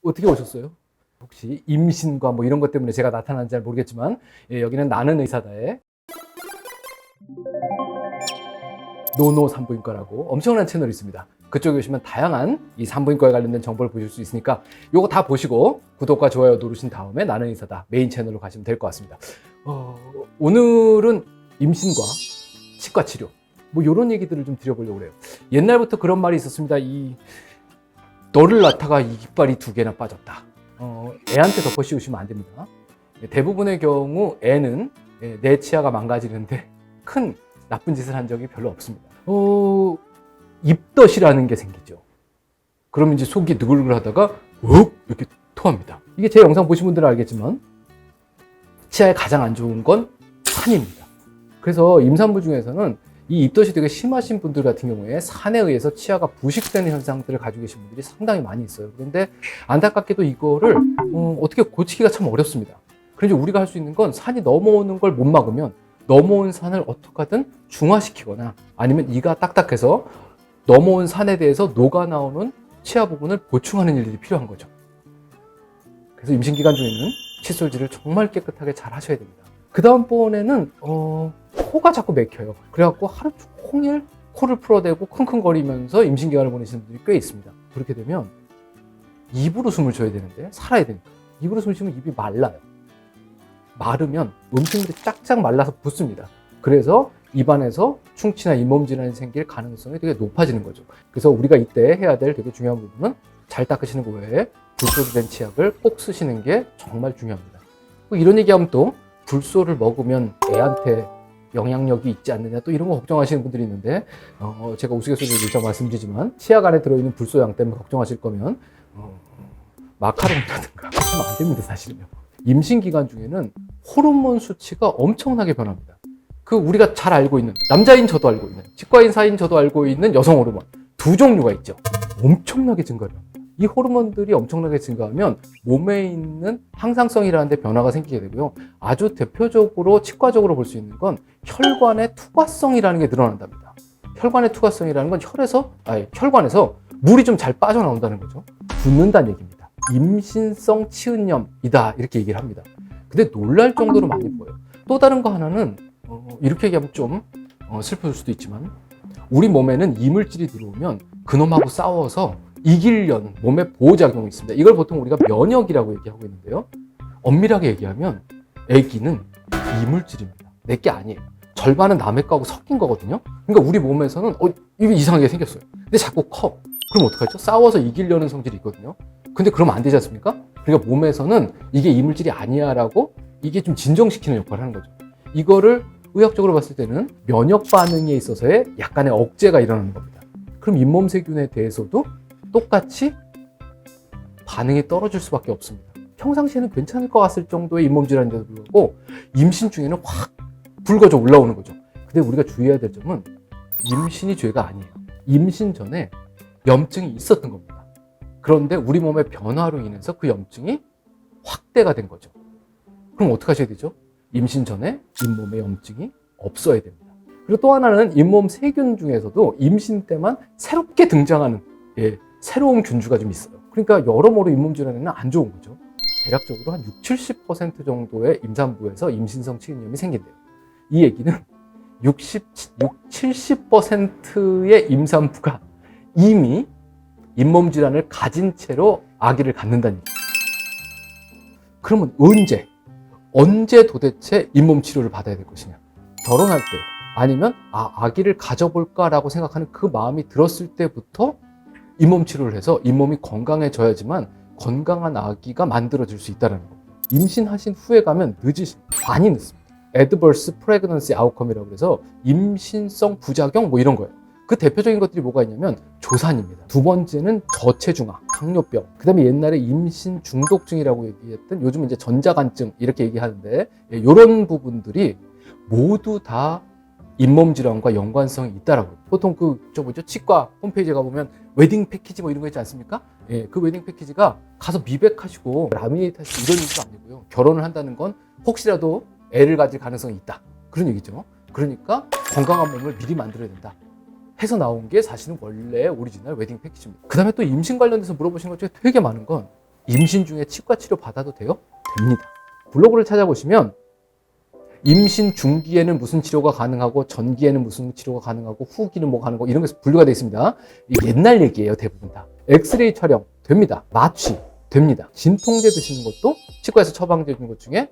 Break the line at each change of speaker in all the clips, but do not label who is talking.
어떻게 오셨어요? 혹시 임신과 뭐 이런 것 때문에 제가 나타난지 잘 모르겠지만, 예, 여기는 나는 의사다의 노노 산부인과라고 엄청난 채널이 있습니다. 그쪽에 오시면 다양한 이 산부인과에 관련된 정보를 보실 수 있으니까 요거 다 보시고 구독과 좋아요 누르신 다음에 나는 의사다 메인 채널로 가시면 될 것 같습니다. 오늘은 임신과 치과 치료 뭐 이런 얘기들을 좀 드려보려고 그래요. 옛날부터 그런 말이 있었습니다. 너를 낳다가 이빨이 2개나 빠졌다. 애한테 덮어 씌우시면 안 됩니다. 대부분의 경우 애는 내 치아가 망가지는데 큰 나쁜 짓을 한 적이 별로 없습니다. 입덧이라는 게 생기죠. 그러면 이제 속이 느글느글 하다가 이렇게 토합니다. 이게 제 영상 보신 분들은 알겠지만 치아에 가장 안 좋은 건 산입니다. 그래서 임산부 중에서는 이 입덧이 되게 심하신 분들 같은 경우에 산에 의해서 치아가 부식되는 현상들을 가지고 계신 분들이 상당히 많이 있어요. 그런데 안타깝게도 이거를 어떻게 고치기가 참 어렵습니다. 그래서 우리가 할 수 있는 건 산이 넘어오는 걸 못 막으면 넘어온 산을 어떻게 하든 중화시키거나 아니면 이가 딱딱해서 넘어온 산에 대해서 녹아 나오는 치아 부분을 보충하는 일들이 필요한 거죠. 그래서 임신 기간 중에는 칫솔질을 정말 깨끗하게 잘 하셔야 됩니다. 그 다음번에는 코가 자꾸 막혀요. 그래갖고 하루 종일 코를 풀어대고 킁킁거리면서 임신 기간을 보내시는 분들이 꽤 있습니다. 그렇게 되면 입으로 숨을 쉬어야 되는데 살아야 되니까 입으로 숨을 쉬면 입이 말라요. 마르면 음식물이 쫙쫙 말라서 붓습니다. 그래서 입안에서 충치나 잇몸 질환이 생길 가능성이 되게 높아지는 거죠. 그래서 우리가 이때 해야 될 되게 중요한 부분은 잘 닦으시는 거 외에 불소로 된 치약을 꼭 쓰시는 게 정말 중요합니다. 이런 얘기하면 또 불소를 먹으면 애한테 영향력이 있지 않느냐 또 이런 거 걱정하시는 분들이 있는데 제가 우스갯소리로 일단 말씀드리지만 치약 안에 들어있는 불소양 때문에 걱정하실 거면 마카롱이라든가 하시면 안 됩니다. 사실은요. 임신 기간 중에는 호르몬 수치가 엄청나게 변합니다. 우리가 잘 알고 있는 남자인 저도 알고 있는 치과의사인 저도 알고 있는 여성 호르몬 두 종류가 있죠. 엄청나게 증가를 합니다. 이 호르몬들이 엄청나게 증가하면 몸에 있는 항상성이라는 데 변화가 생기게 되고요. 아주 대표적으로 치과적으로 볼 수 있는 건 혈관의 투과성이라는 게 늘어난답니다. 혈관의 투과성이라는 건 혈관에서 물이 좀 잘 빠져나온다는 거죠. 붓는다는 얘기입니다. 임신성 치은염이다 이렇게 얘기를 합니다. 근데 놀랄 정도로 많이 보여요. 또 다른 거 하나는 이렇게 얘기하면 좀 슬플 수도 있지만 우리 몸에는 이물질이 들어오면 그놈하고 싸워서 이기려는 몸의 보호작용이 있습니다. 이걸 보통 우리가 면역이라고 얘기하고 있는데요. 엄밀하게 얘기하면 아기는 이물질입니다. 내 게 아니에요. 절반은 남의 거하고 섞인 거거든요. 그러니까 우리 몸에서는 이게 이상하게 생겼어요. 근데 자꾸 커. 그럼 어떡하죠? 싸워서 이기려는 성질이 있거든요. 근데 그러면 안 되지 않습니까? 그러니까 몸에서는 이게 이물질이 아니야 라고 이게 좀 진정시키는 역할을 하는 거죠. 이거를 의학적으로 봤을 때는 면역 반응에 있어서의 약간의 억제가 일어나는 겁니다. 그럼 잇몸 세균에 대해서도 똑같이 반응이 떨어질 수밖에 없습니다. 평상시에는 괜찮을 것 같을 정도의 잇몸 질환인데도 불구하고 임신 중에는 확 붉어져 올라오는 거죠. 근데 우리가 주의해야 될 점은 임신이 죄가 아니에요. 임신 전에 염증이 있었던 겁니다. 그런데 우리 몸의 변화로 인해서 그 염증이 확대가 된 거죠. 그럼 어떻게 하셔야 되죠? 임신 전에 잇몸에 염증이 없어야 됩니다. 그리고 또 하나는 잇몸 세균 중에서도 임신 때만 새롭게 등장하는 새로운 균주가 좀 있어요. 그러니까 여러모로 잇몸 질환에는 안 좋은 거죠. 대략적으로 한 60-70% 정도의 임산부에서 임신성 치은염이 생긴대요. 이 얘기는 70%의 임산부가 이미 잇몸 질환을 가진 채로 아기를 갖는다는 얘기예요. 그러면 언제 도대체 잇몸 치료를 받아야 될 것이냐? 결혼할 때 아니면 아기를 가져볼까라고 생각하는 그 마음이 들었을 때부터 잇몸 치료를 해서 잇몸이 건강해져야지만 건강한 아기가 만들어질 수 있다는 겁니다. 임신하신 후에 가면 많이 늦습니다. Adverse Pregnancy Outcome이라고 해서 임신성 부작용 뭐 이런 거예요. 그 대표적인 것들이 뭐가 있냐면 조산입니다. 두 번째는 저체중아, 당뇨병. 그 다음에 옛날에 임신 중독증이라고 얘기했던 요즘은 이제 전자간증 이렇게 얘기하는데 이런 부분들이 모두 다 잇몸 질환과 연관성이 있다라고. 보통 치과 홈페이지에 가보면 웨딩 패키지 뭐 이런 거 있지 않습니까? 그 웨딩 패키지가 가서 미백하시고 라미네이트 하시고 이런 얘기가 아니고요. 결혼을 한다는 건 혹시라도 애를 가질 가능성이 있다. 그런 얘기죠. 그러니까 건강한 몸을 미리 만들어야 된다. 해서 나온 게 사실은 원래 오리지널 웨딩 패키지입니다. 그 다음에 또 임신 관련돼서 물어보신 것 중에 되게 많은 건 임신 중에 치과 치료 받아도 돼요? 됩니다. 블로그를 찾아보시면 임신 중기에는 무슨 치료가 가능하고 전기에는 무슨 치료가 가능하고 후기는 뭐 가능하고 이런 게 분류가 되어 있습니다. 이게 옛날 얘기예요. 대부분 다. 엑스레이 촬영 됩니다. 마취 됩니다. 진통제 드시는 것도 치과에서 처방해 주는 것 중에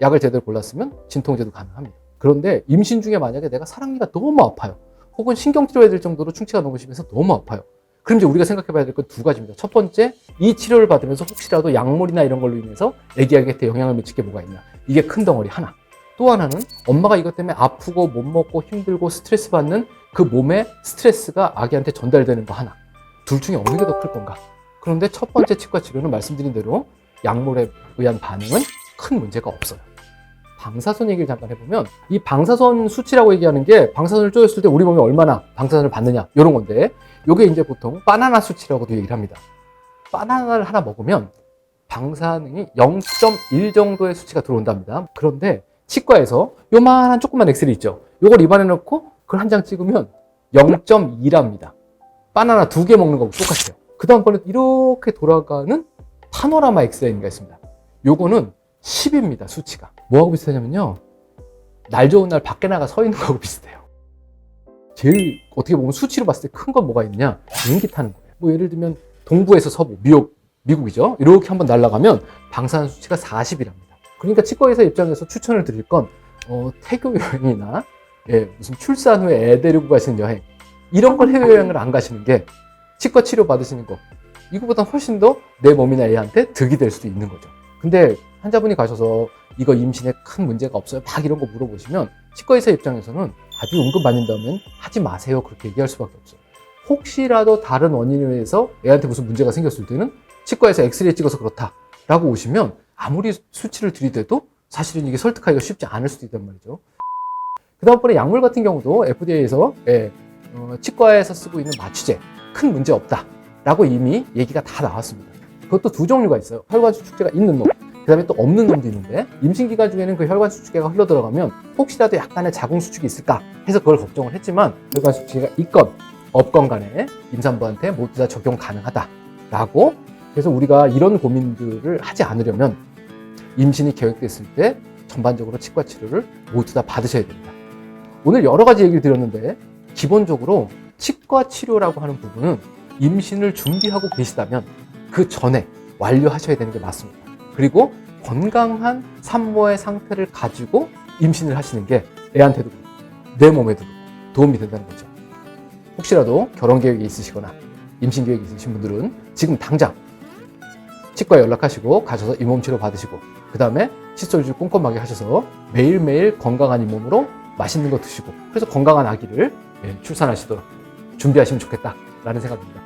약을 제대로 골랐으면 진통제도 가능합니다. 그런데 임신 중에 만약에 내가 사랑니가 너무 아파요. 혹은 신경치료해야 될 정도로 충치가 너무 심해서 너무 아파요. 그럼 이제 우리가 생각해 봐야 될 건 두 가지입니다. 첫 번째, 이 치료를 받으면서 혹시라도 약물이나 이런 걸로 인해서 아기에게 영향을 미칠 게 뭐가 있나. 이게 큰 덩어리 하나. 또 하나는 엄마가 이것 때문에 아프고 못 먹고 힘들고 스트레스 받는 그 몸의 스트레스가 아기한테 전달되는 거 하나. 둘 중에 어느 게 더 클 건가? 그런데 첫 번째 치과 치료는 말씀드린 대로 약물에 의한 반응은 큰 문제가 없어요. 방사선 얘기를 잠깐 해보면 이 방사선 수치라고 얘기하는 게 방사선을 쪼였을 때 우리 몸에 얼마나 방사선을 받느냐 이런 건데 이게 이제 보통 바나나 수치라고도 얘기를 합니다. 바나나를 하나 먹으면 방사능이 0.1 정도의 수치가 들어온답니다. 그런데 치과에서 요만한 조그만 엑스레이 있죠. 요걸 입안에 넣고 그걸 한 장 찍으면 0.2랍니다. 바나나 2개 먹는 거하고 똑같아요. 그 다음번에 이렇게 돌아가는 파노라마 엑스레이가 있습니다. 요거는 10입니다, 수치가. 뭐하고 비슷하냐면요. 날 좋은 날 밖에 나가 서 있는 거하고 비슷해요. 제일 어떻게 보면 수치로 봤을 때 큰 건 뭐가 있느냐? 비행기 타는 거예요. 뭐 예를 들면 동부에서 서부, 미국이죠. 이렇게 한번 날아가면 방사선 수치가 40이랍니다. 그러니까 치과의사 입장에서 추천을 드릴 건 태교 여행이나 무슨 출산 후에 애 데리고 가시는 여행 이런 걸 해외여행을 안 가시는 게 치과 치료 받으시는 거 이거보다 훨씬 더 내 몸이나 애한테 득이 될 수도 있는 거죠. 근데 환자분이 가셔서 이거 임신에 큰 문제가 없어요? 막 이런 거 물어보시면 치과의사 입장에서는 아주 응급 아닌다면 하지 마세요. 그렇게 얘기할 수밖에 없어요. 혹시라도 다른 원인에 의해서 애한테 무슨 문제가 생겼을 때는 치과에서 엑스레이 찍어서 그렇다 라고 오시면 아무리 수치를 들이대도 사실은 이게 설득하기가 쉽지 않을 수도 있단 말이죠. 그 다음번에 약물 같은 경우도 FDA에서 치과에서 쓰고 있는 마취제 큰 문제 없다 라고 이미 얘기가 다 나왔습니다. 그것도 두 종류가 있어요. 혈관 수축제가 있는 놈, 그 다음에 또 없는 놈도 있는데 임신 기간 중에는 그 혈관 수축제가 흘러 들어가면 혹시라도 약간의 자궁 수축이 있을까 해서 그걸 걱정을 했지만 혈관 수축제가 있건 없건 간에 임산부한테 모두 다 적용 가능하다라고. 그래서 우리가 이런 고민들을 하지 않으려면 임신이 계획됐을 때 전반적으로 치과 치료를 모두 다 받으셔야 됩니다. 오늘 여러 가지 얘기를 드렸는데 기본적으로 치과 치료라고 하는 부분은 임신을 준비하고 계시다면 그 전에 완료하셔야 되는 게 맞습니다. 그리고 건강한 산모의 상태를 가지고 임신을 하시는 게 애한테도 내 몸에도 도움이 된다는 거죠. 혹시라도 결혼 계획이 있으시거나 임신 계획이 있으신 분들은 지금 당장 치과에 연락하시고 가셔서 잇몸 치료 받으시고 그 다음에 칫솔질 꼼꼼하게 하셔서 매일매일 건강한 잇몸으로 맛있는 거 드시고 그래서 건강한 아기를 출산하시도록 준비하시면 좋겠다라는 생각입니다.